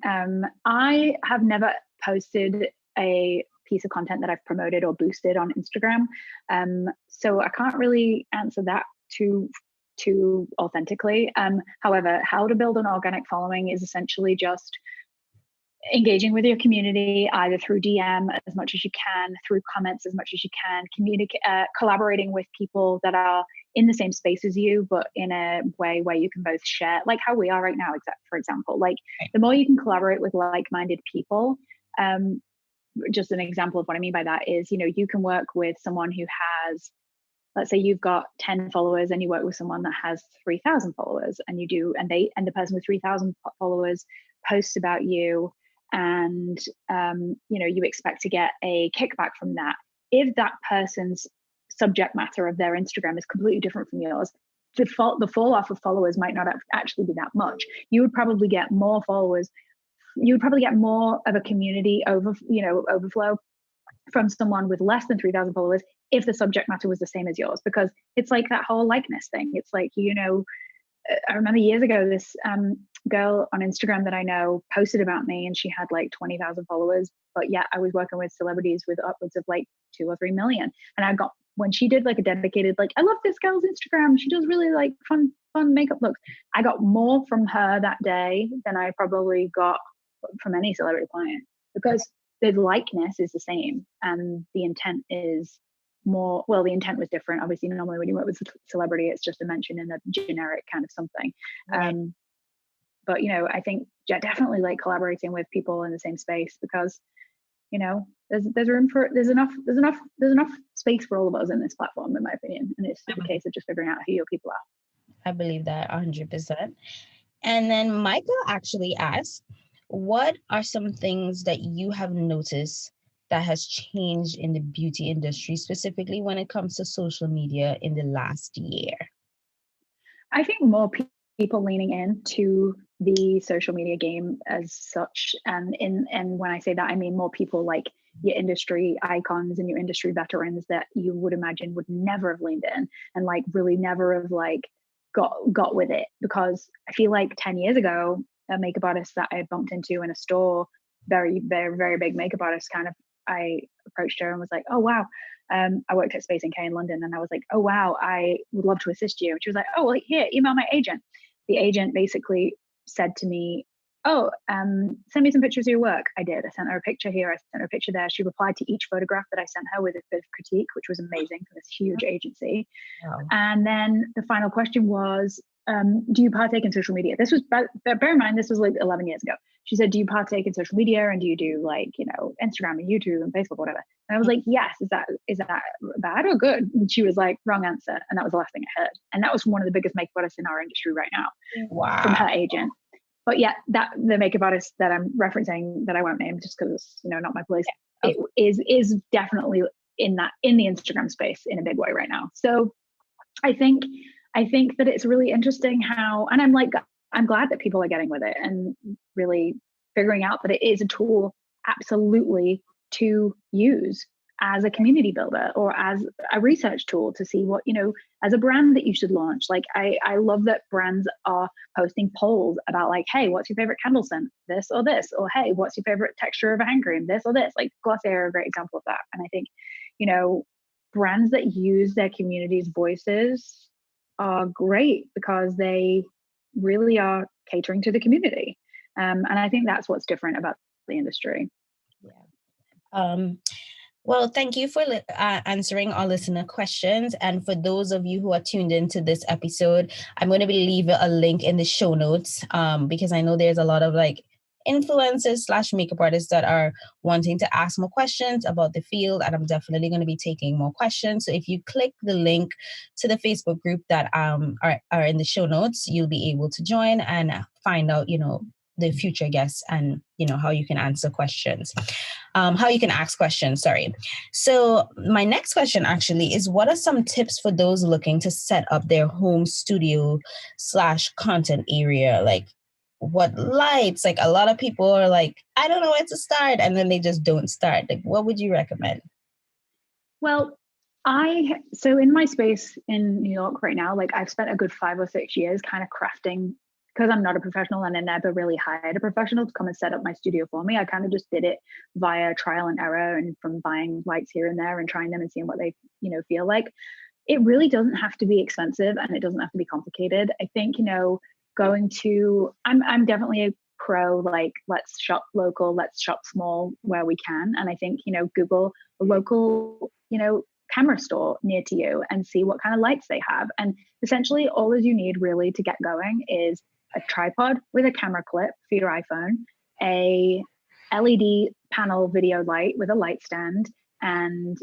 I have never posted a piece of content that I've promoted or boosted on Instagram, so I can't really answer that too authentically. However, how to build an organic following is essentially just engaging with your community either through DM as much as you can, through comments as much as you can, collaborating with people that are in the same space as you, but in a way where you can both share, like how we are right now, for example. Like the more you can collaborate with like-minded people, just an example of what I mean by that is, you can work with someone who has, let's say you've got 10 followers and you work with someone that has 3,000 followers, and the person with 3,000 followers posts about you, and you expect to get a kickback from that. If that person's subject matter of their Instagram is completely different from yours, the fall off of followers might not actually be that much. You would probably get more followers. You would probably get more of a community overflow from someone with less than 3,000 followers if the subject matter was the same as yours, because it's like that whole likeness thing. It's like, I remember years ago, this girl on Instagram that I know posted about me, and she had like 20,000 followers, but yet I was working with celebrities with upwards of like 2 or 3 million. And when she did like a dedicated, like, I love this girl's Instagram, she does really like fun makeup looks, I got more from her that day than I probably got from any celebrity client, because the likeness is the same and the intent is more, well, the intent was different. Obviously, normally when you work with a celebrity, it's just a mention in a generic kind of something. Right. But I think definitely like collaborating with people in the same space, because there's enough space for all of us in this platform, in my opinion, and it's a case of just figuring out who your people are. I believe that 100%. And then Michael actually asked, what are some things that you have noticed that has changed in the beauty industry, specifically when it comes to social media in the last year? I think more people leaning into the social media game as such. And when I say that, I mean more people like your industry icons and your industry veterans that you would imagine would never have leaned in and like really never have like got with it. Because I feel like 10 years ago, a makeup artist that I bumped into in a store, very, very, very big makeup artist, I approached her and was like, oh, wow. I worked at Space NK in London, and I was like, oh, wow, I would love to assist you. And she was like, oh, well, here, email my agent. The agent basically said to me, oh, send me some pictures of your work. I did. I sent her a picture here. I sent her a picture there. She replied to each photograph that I sent her with a bit of critique, which was amazing for this huge agency. Wow. And then the final question was, do you partake in social media? This was, bear in mind, this was like 11 years ago. She said, do you partake in social media, and do you do like, Instagram and YouTube and Facebook, whatever? And I was like, yes. Is that bad or good? And she was like, wrong answer. And that was the last thing I heard. And that was from one of the biggest makeup artists in our industry right now. Wow. From her agent. But yeah, the makeup artist that I'm referencing, that I won't name just because it's, not my place, it is definitely in the Instagram space in a big way right now. So I think that it's really interesting how, and I'm glad that people are getting with it and really figuring out that it is a tool absolutely to use as a community builder or as a research tool to see what, as a brand that you should launch. Like I love that brands are posting polls about like, hey, what's your favorite candle scent? This or this, or hey, what's your favorite texture of a hand cream? This or this. Like Glossier are a great example of that. And I think, brands that use their community's voices are great because they really are catering to the community. And I think that's what's different about the industry. Yeah. Well, thank you for answering our listener questions. And for those of you who are tuned into this episode, I'm going to leave a link in the show notes because I know there's a lot of like influencers / makeup artists that are wanting to ask more questions about the field. And I'm definitely going to be taking more questions. So if you click the link to the Facebook group that are in the show notes, you'll be able to join and find out, the future guests and, how you can answer questions. How you can ask questions, sorry. So my next question actually is, what are some tips for those looking to set up their home studio / content area? Like what lights? Like a lot of people are like, I don't know where to start. And then they just don't start. Like, what would you recommend? Well, so in my space in New York right now, like I've spent a good 5 or 6 years kind of crafting, because I'm not a professional and I never really hired a professional to come and set up my studio for me. I kind of just did it via trial and error and from buying lights here and there and trying them and seeing what they, feel like. It really doesn't have to be expensive and it doesn't have to be complicated. I think, I'm definitely pro, like, let's shop local, let's shop small where we can. And I think, Google a local, camera store near to you and see what kind of lights they have. And essentially all as you need really to get going is a tripod with a camera clip for your iPhone, a LED panel video light with a light stand, and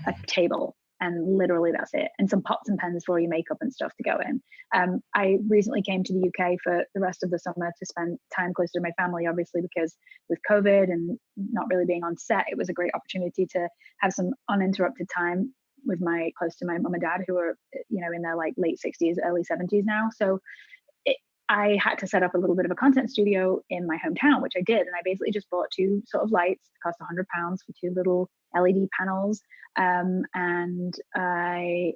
a table. And literally that's it. And some pots and pans for your makeup and stuff to go in. I recently came to the UK for the rest of the summer to spend time closer to my family, obviously, because with COVID and not really being on set, it was a great opportunity to have some uninterrupted time with close to my mum and dad, who are, in their like late 60s, early 70s now. So I had to set up a little bit of a content studio in my hometown, which I did. And I basically just bought 2 sort of lights. It cost £100 for 2 little LED panels. And I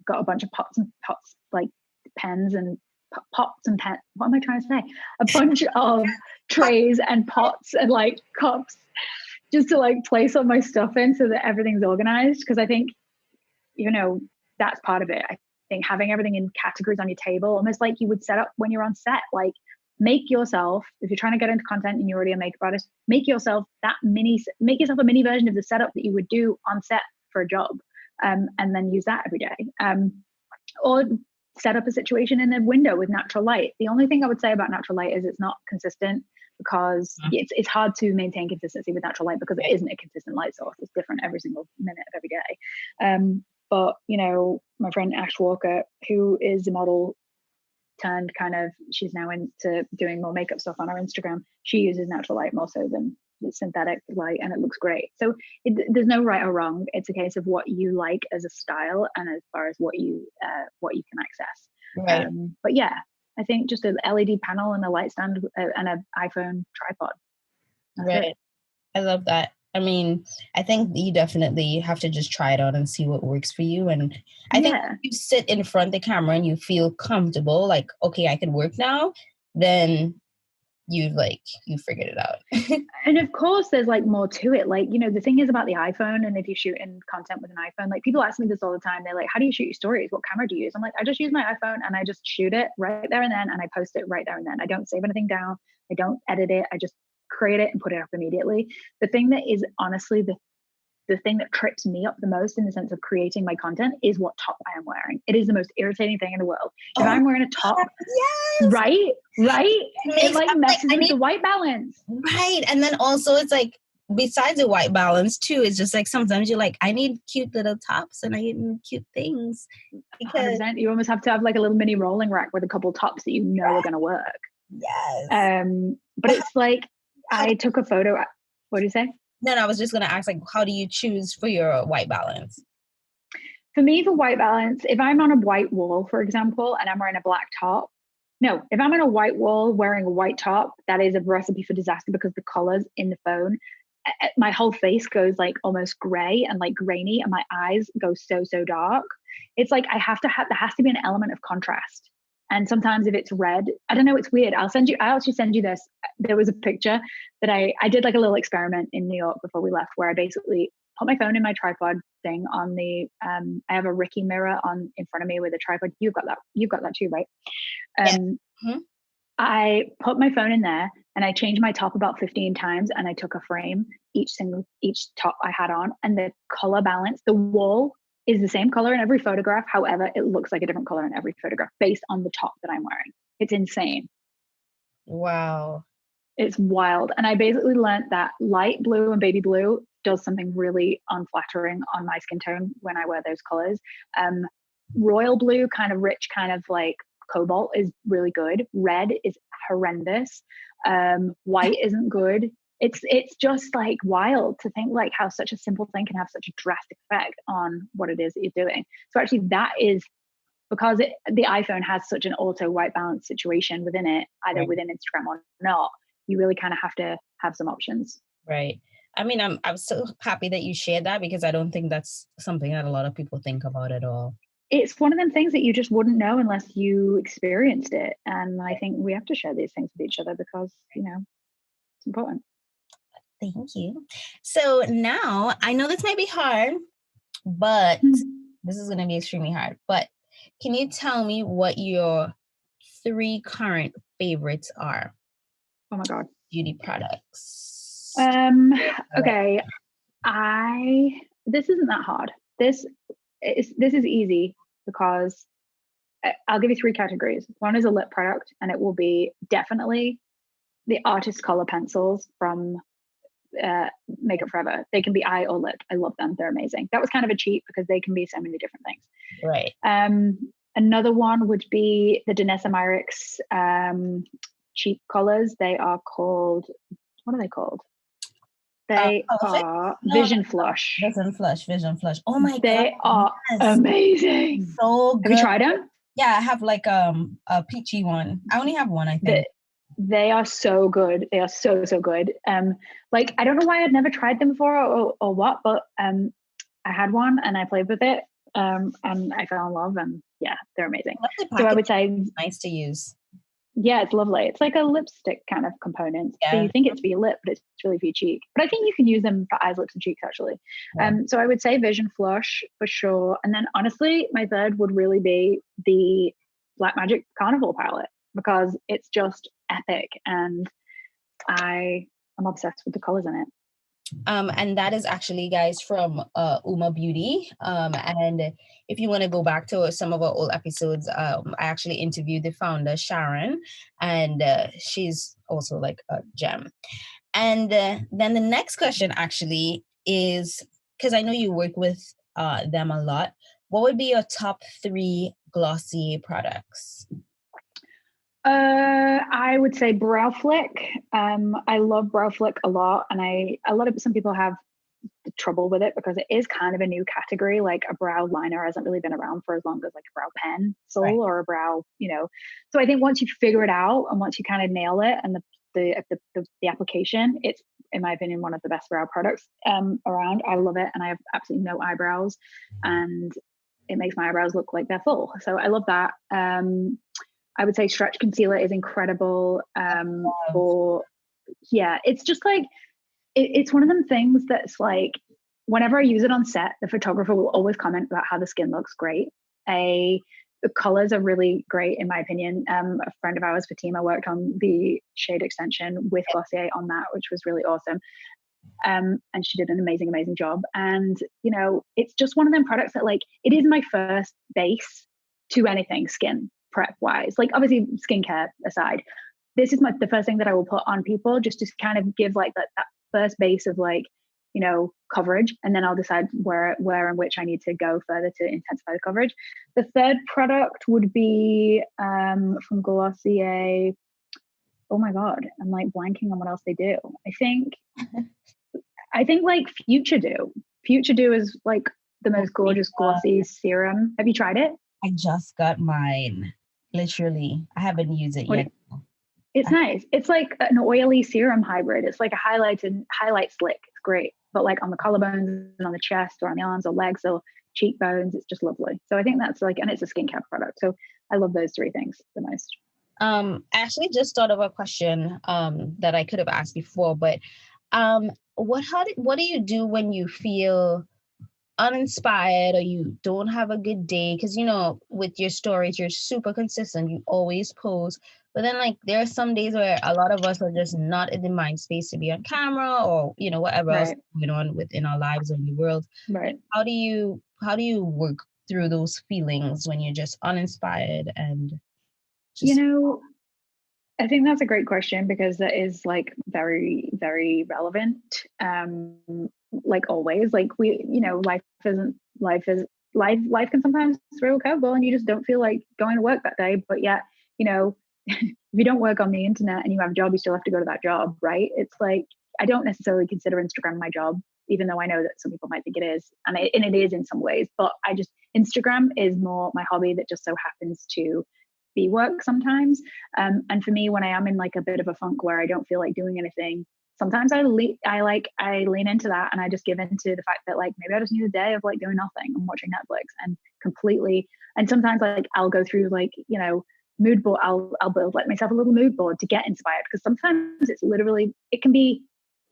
got a bunch of pots, like pens and pots and pens. What am I trying to say? A bunch of trays and pots and like cups just to like place all my stuff in so that everything's organized. Because I think, that's part of it. I think having everything in categories on your table, almost like you would set up when you're on set, like make yourself, if you're trying to get into content and you're already a makeup artist, make yourself a mini version of the setup that you would do on set for a job, and then use that every day. Or set up a situation in a window with natural light. The only thing I would say about natural light is it's not consistent, because it's hard to maintain consistency with natural light because it isn't a consistent light source. It's different every single minute of every day. But, my friend Ash Walker, who is a model turned she's now into doing more makeup stuff on her Instagram. She uses natural light more so than the synthetic light, and it looks great. So there's no right or wrong. It's a case of what you like as a style and as far as what you can access. Right. But yeah, I think just an LED panel and a light stand and an iPhone tripod. That's right. it. I love that. I mean, I think you definitely have to just try it out and see what works for you. And I think if you sit in front of the camera and you feel comfortable, like, okay, I can work now, then you figured it out. And of course there's like more to it. Like, the thing is about the iPhone, and if you shoot in content with an iPhone, like people ask me this all the time. They're like, how do you shoot your stories? What camera do you use? I'm like, I just use my iPhone and I just shoot it right there and then, and I post it right there and then. I don't save anything down. I don't edit it. I just create it and put it up immediately. The thing that is honestly the thing that trips me up the most in the sense of creating my content is what top I am wearing. It is the most irritating thing in the world. If I'm wearing a top, yes, right? It like messes with the white balance. Right. And then also it's like, besides the white balance too, it's just like sometimes you're like, I need cute little tops and I need cute things. Because 100%, you almost have to have like a little mini rolling rack with a couple tops that are going to work. Yes. But it's like, I took a photo. What do you say? No, I was just going to ask, like, how do you choose for your white balance? For me, for white balance, if I'm on a white wall, for example, and I'm wearing a black top, if I'm on a white wall wearing a white top, that is a recipe for disaster, because the colors in the phone, my whole face goes like almost gray and like grainy, and my eyes go so dark. It's like there has to be an element of contrast. And sometimes if it's red, I don't know, it's weird. I'll actually send you this. There was a picture that I did like a little experiment in New York before we left, where I basically put my phone in my tripod thing on the, I have a Ricky mirror in front of me with a tripod. You've got that too, right? I put my phone in there and I changed my top about 15 times, and I took a frame, each top I had on, and the color balance, the wall is the same color in every photograph. However, it looks like a different color in every photograph based on the top that I'm wearing. It's insane. Wow. It's wild. And I basically learned that light blue and baby blue does something really unflattering on my skin tone when I wear those colors. Royal blue, kind of rich, kind of like cobalt, is really good. Red is horrendous. White isn't good. It's just like wild to think like how such a simple thing can have such a drastic effect on what it is that you're doing. So actually that is because the iPhone has such an auto white balance situation within it, either within Instagram or not, you really kind of have to have some options. Right. I mean, I'm so happy that you shared that, because I don't think that's something that a lot of people think about at all. It's one of them things that you just wouldn't know unless you experienced it. And I think we have to share these things with each other because, it's important. Thank you. So now I know this might be hard, but this is going to be extremely hard. But can you tell me what your 3 current favorites are? Oh my God. beauty products? Okay. This isn't that hard. This is easy because I'll give you three categories. One is a lip product, and it will be definitely the artist color pencils from Makeup Forever. They can be eye or lip. I love them. They're amazing. That was kind of a cheat because they can be so many different things. Right. Another one would be the Danessa Myricks cheek colors. They are called, what are they called? They are Vision Flush. Vision Flush. Oh my God. They are amazing. So good. Have you tried them? Yeah, I have like a peachy one. I only have one, I think. They are so good. They are so good. Like I don't know why I'd never tried them before or what, but I had one and I played with it. And I fell in love, and yeah, they're amazing. So I would say nice to use. Yeah, it's lovely. It's like a lipstick kind of component. Yeah. So you think it's for your lip, but it's really for your cheek. But I think you can use them for eyes, lips, and cheeks actually. Yeah. So I would say Vision Flush for sure. And then honestly, my third would really be the Black Magic Carnival palette, because it's just epic and I'm obsessed with the colors in it. And that is actually, guys, from Uma Beauty. And if you want to go back to some of our old episodes, I actually interviewed the founder, Sharon, and she's also like a gem. And then the next question actually is, because I know you work with them a lot, what would be your top 3 Glossier products? I would say Brow Flick. I love Brow Flick a lot, and some people have trouble with it because it is kind of a new category. Like a brow liner hasn't really been around for as long as like a brow pencil, right, or a brow, So I think once you figure it out and once you kind of nail it and the application, it's, in my opinion, one of the best brow products around. I love it, and I have absolutely no eyebrows, and it makes my eyebrows look like they're full. So I love that. I would say Stretch Concealer is incredible. It's just like, it's one of them things that's like, whenever I use it on set, the photographer will always comment about how the skin looks great. The colors are really great, in my opinion. A friend of ours, Fatima, worked on the shade extension with Glossier on that, which was really awesome. And she did an amazing job. And, it's just one of them products that, like, it is my first base to anything skin prep wise. Like, obviously skincare aside, this is the first thing that I will put on people, just to kind of give like that first base of like, coverage, and then I'll decide where and which I need to go further to intensify the coverage. The third product would be from Glossier. Oh my God, I'm like blanking on what else they do. I think like Future Dew. Future Dew is like the most gorgeous glossy serum. Have you tried it? I just got mine. Literally, I haven't used it yet. It's nice. It's like an oily serum hybrid. It's like a highlight slick. It's great. But like on the collarbones and on the chest or on the arms or legs or cheekbones, it's just lovely. So I think that's like, and it's a skincare product. So I love those three things the most. I actually just thought of a question that I could have asked before, but what do you do when you feel uninspired or you don't have a good day? Because with your stories, you're super consistent, you always post, but then like there are some days where a lot of us are just not in the mind space to be on camera or whatever else going on within our lives or in the world. Right. How do you work through those feelings when you're just uninspired and just... I think that's a great question, because that is like very, very relevant. Like always, like life can sometimes throw a curveball and you just don't feel like going to work that day. But yet, if you don't work on the internet and you have a job, you still have to go to that job, right? It's like, I don't necessarily consider Instagram my job, even though I know that some people might think it is. And it is in some ways, but Instagram is more my hobby that just so happens to be work sometimes. And for me, when I am in like a bit of a funk where I don't feel like doing anything, sometimes I lean into that, and I just give into the fact that like maybe I just need a day of like doing nothing and watching Netflix and completely. And sometimes like I'll go through like mood board. I'll build like myself a little mood board to get inspired, because sometimes it's literally, it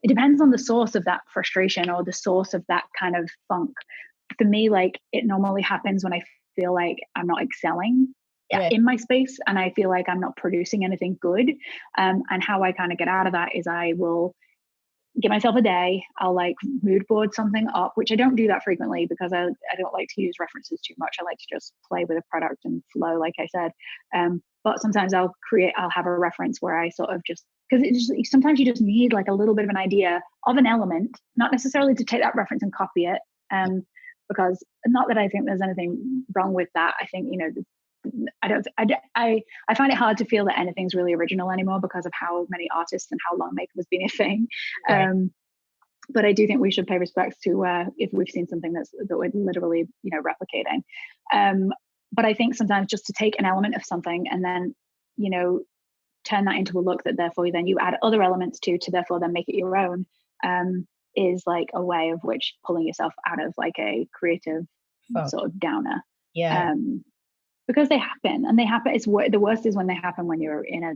depends on the source of that frustration or the source of that kind of funk. For me, like it normally happens when I feel like I'm not excelling. Right. in my space, and I feel like I'm not producing anything good. And how I kind of get out of that is I will give myself a day. I'll like mood board something up, which I don't do that frequently because I don't like to use references too much. I like to just play with a product and flow, like I said. But sometimes I'll have a reference where I sort of just, because sometimes you just need like a little bit of an idea of an element, not necessarily to take that reference and copy it. Because not that I think there's anything wrong with that. I think, I find it hard to feel that anything's really original anymore because of how many artists and how long makeup has been a thing. Right. But I do think we should pay respects to if we've seen something that we're literally, replicating. But I think sometimes just to take an element of something and then, turn that into a look that therefore then you add other elements to therefore then make it your own, is like a way of which pulling yourself out of like a creative sort of downer. Yeah. Because they happen, and they happen. The worst is when they happen when you're in a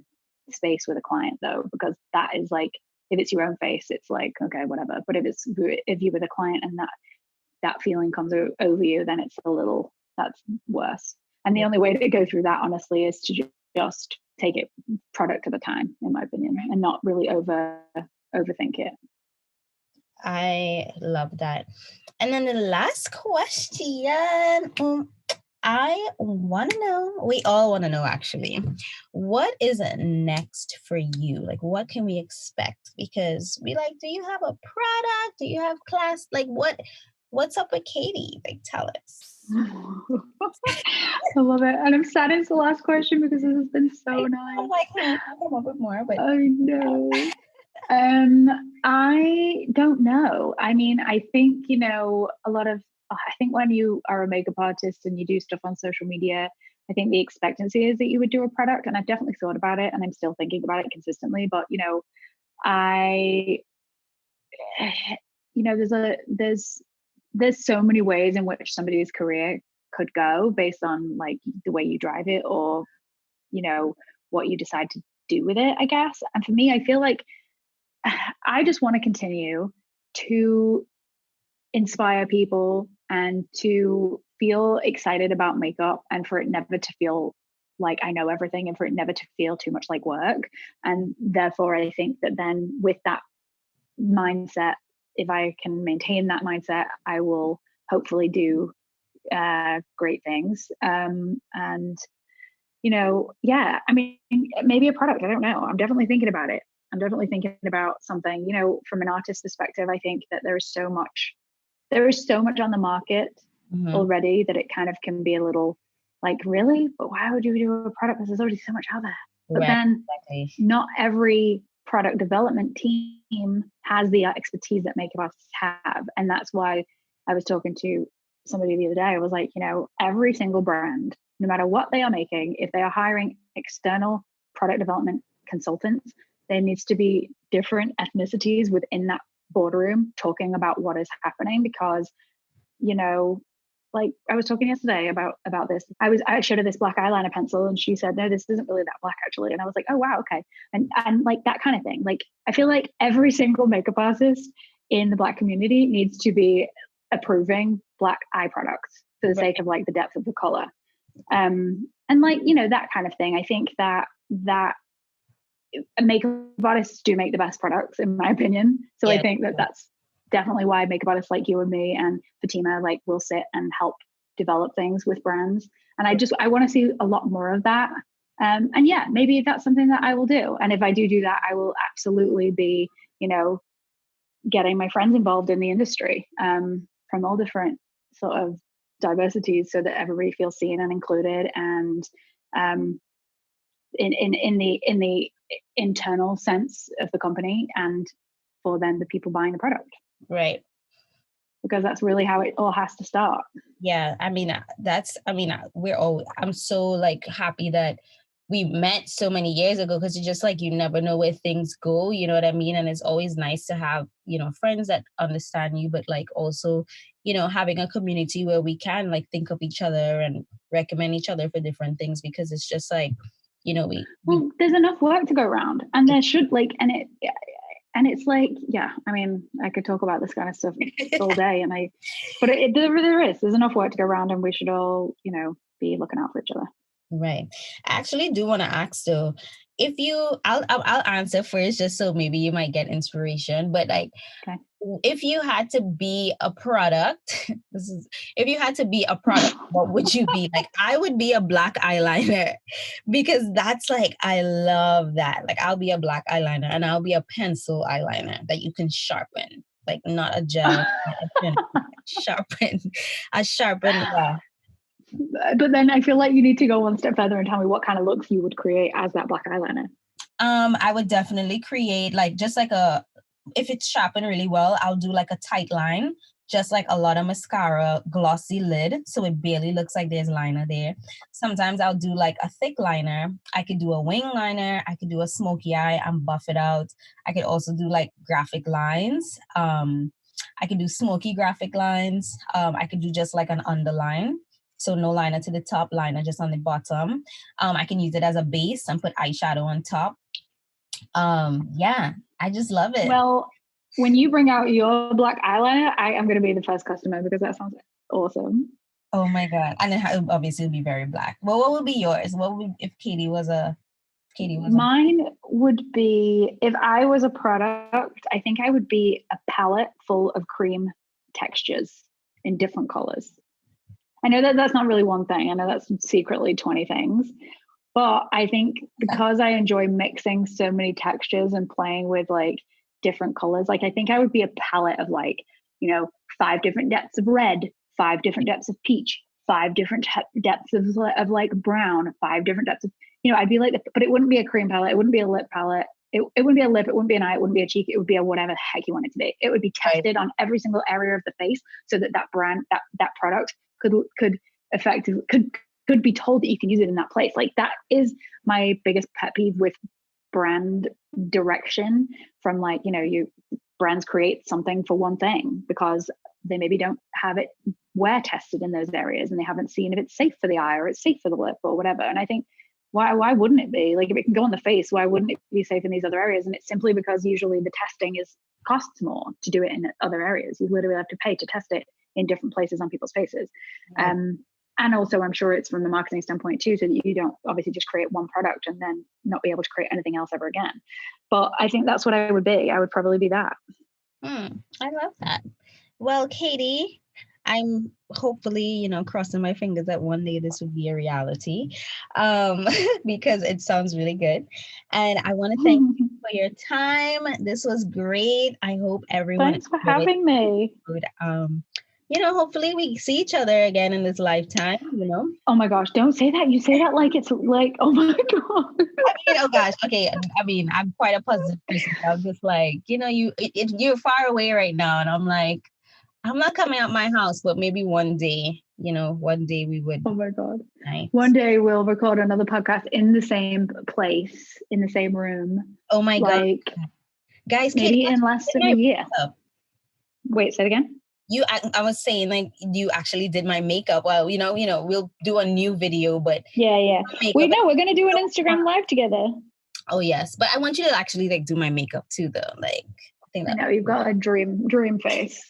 space with a client, though, because that is like, if it's your own face, it's like, okay, whatever. But if you're with a client and that feeling comes over you, then that's worse. And the only way to go through that, honestly, is to just take it product at a time, in my opinion, and not really overthink it. I love that. And then the last question, I want to know, we all want to know actually, what is next for you? Like, what can we expect? Because do you have a product? Do you have class? Like, what's up with Katie? Like, tell us. I love it. And I'm sad it's the last question because this has been so nice. I'm like, I'll come up with more, but I know. I don't know. I mean, I think, I think when you are a makeup artist and you do stuff on social media, I think the expectancy is that you would do a product. And I've definitely thought about it and I'm still thinking about it consistently. But, there's so many ways in which somebody's career could go based on like the way you drive it or, what you decide to do with it, I guess. And for me, I feel like I just want to continue to inspire people and to feel excited about makeup, and for it never to feel like I know everything, and for it never to feel too much like work. And therefore, I think that then with that mindset, if I can maintain that mindset, I will hopefully do great things. I mean, maybe a product, I don't know. I'm definitely thinking about it. I'm definitely thinking about something, from an artist perspective. I think that there is so much on the market already that it kind of can be a little like, really? But why would you do a product? Because there's already so much out there. But then not every product development team has the expertise that makeup artists have. And that's why I was talking to somebody the other day. I was like, every single brand, no matter what they are making, if they are hiring external product development consultants, there needs to be different ethnicities within that boardroom talking about what is happening. Because, like I was talking yesterday about this. I showed her this black eyeliner pencil and she said, no, this isn't really that black actually. And I was like, oh wow, okay. And like that kind of thing. Like I feel like every single makeup artist in the Black community needs to be approving black eye products for the sake of like the depth of the color. And like, that kind of thing. I think that makeup artists do make the best products, in my opinion. So I think that that's definitely why makeup artists like you and me and Fatima like will sit and help develop things with brands. And I want to see a lot more of that. And yeah, maybe that's something that I will do. And if I do that, I will absolutely be, getting my friends involved in the industry from all different sort of diversities, so that everybody feels seen and included, and in the internal sense of the company, and for then the people buying the product. Right. Because that's really how it all has to start. Yeah. I'm so like happy that we met so many years ago, because it's just like, you never know where things go, you know what I mean? And it's always nice to have, friends that understand you, but like also, having a community where we can like think of each other and recommend each other for different things, because it's just like, there's enough work to go around, and there should like, and it's like, yeah, I mean, I could talk about this kind of stuff all day, there's enough work to go around, and we should all, be looking out for each other. Right. I actually do want to ask though, if you, I'll answer first, just so maybe you might get inspiration. But like, Okay. if you had to be a product, if you had to be a product, what would you be? Like, I would be a black eyeliner because that's like, I love that. Like, I'll be a black eyeliner and I'll be a pencil eyeliner that you can sharpen, like not a gel, not a thin, sharpen, a sharpen. Yeah. But then I feel like you need to go one step further and tell me what kind of looks you would create as that black eyeliner. I would definitely create like just like a, if it's sharpened really well, I'll do like a tight line, just like a lot of mascara, glossy lid, so it barely looks like there's liner there. Sometimes I'll do like a thick liner. I could do a wing liner. I could do a smoky eye and buff it out. I could also do like graphic lines. I could do smoky graphic lines. I could do just like an underline. So no liner to the top, liner just on the bottom. I can use it as a base and put eyeshadow on top. Yeah, I just love it. Well, when you bring out your black eyeliner, I am going to be the first customer because that sounds awesome. Oh my God. And it obviously would be very black. Well, what would be yours? What would, if Katie was a, Mine would be, if I was a product, I think I would be a palette full of cream textures in different colors. I know that that's not really one thing. I know that's secretly 20 things. But I think because I enjoy mixing so many textures and playing with like different colors, like I think I would be a palette of like, 5 different depths of red, 5 different depths of peach, 5 different depths of like brown, 5 different depths of, I'd be like, but it wouldn't be a cream palette. It wouldn't be a lip palette. It wouldn't be a lip. It wouldn't be an eye. It wouldn't be a cheek. It would be a whatever the heck you want it to be. It would be tested on every single area of the face so that brand, that product could effectively, could be told that you can use it in that place. Like that is my biggest pet peeve with brand direction from like, brands create something for one thing because they maybe don't have it wear tested in those areas and they haven't seen if it's safe for the eye or it's safe for the lip or whatever. And I think why wouldn't it be? Like if it can go on the face, why wouldn't it be safe in these other areas? And it's simply because usually the testing costs more to do it in other areas. You literally have to pay to test it in different places on people's faces. Right. And also I'm sure it's from the marketing standpoint too, so that you don't obviously just create one product and then not be able to create anything else ever again. But I think that's what I would be. I would probably be that. I love that. Well, Katie, I'm hopefully, crossing my fingers that one day this would be a reality, because it sounds really good. And I want to thank you for your time. This was great. I hope everyone. Thanks for having me. Hopefully we see each other again in this lifetime, Oh my gosh, don't say that. You say that like it's like, oh my God. Oh gosh. Okay. I'm quite a positive person. I'm just like, you're far away right now. And I'm like, I'm not coming out my house, but maybe one day, one day we would. Oh my God. Nice. One day we'll record another podcast in the same place, in the same room. Oh my God. Guys, maybe in less than a year. Wait, say it again. I was saying like you actually did my makeup. Well, we'll do a new video, but yeah. We're going to do an Instagram live together. Oh yes, but I want you to actually like do my makeup too, though. Like, I think that. I know you've got a dream face.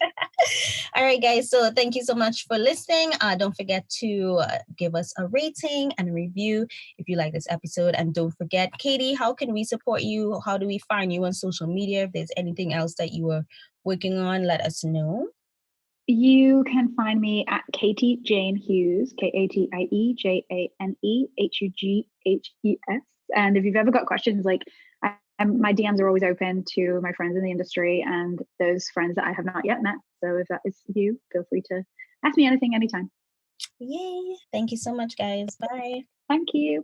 All right, guys. So thank you so much for listening. Don't forget to give us a rating and a review if you like this episode. And don't forget, Katie, how can we support you? How do we find you on social media? If there's anything else that you are working on, let us know. You can find me at Katie Jane Hughes, KatieJaneHughes. And if you've ever got questions, like my DMs are always open to my friends in the industry and those friends that I have not yet met. So if that is you, feel free to ask me anything anytime. Yay. Thank you so much, guys. Bye. Thank you.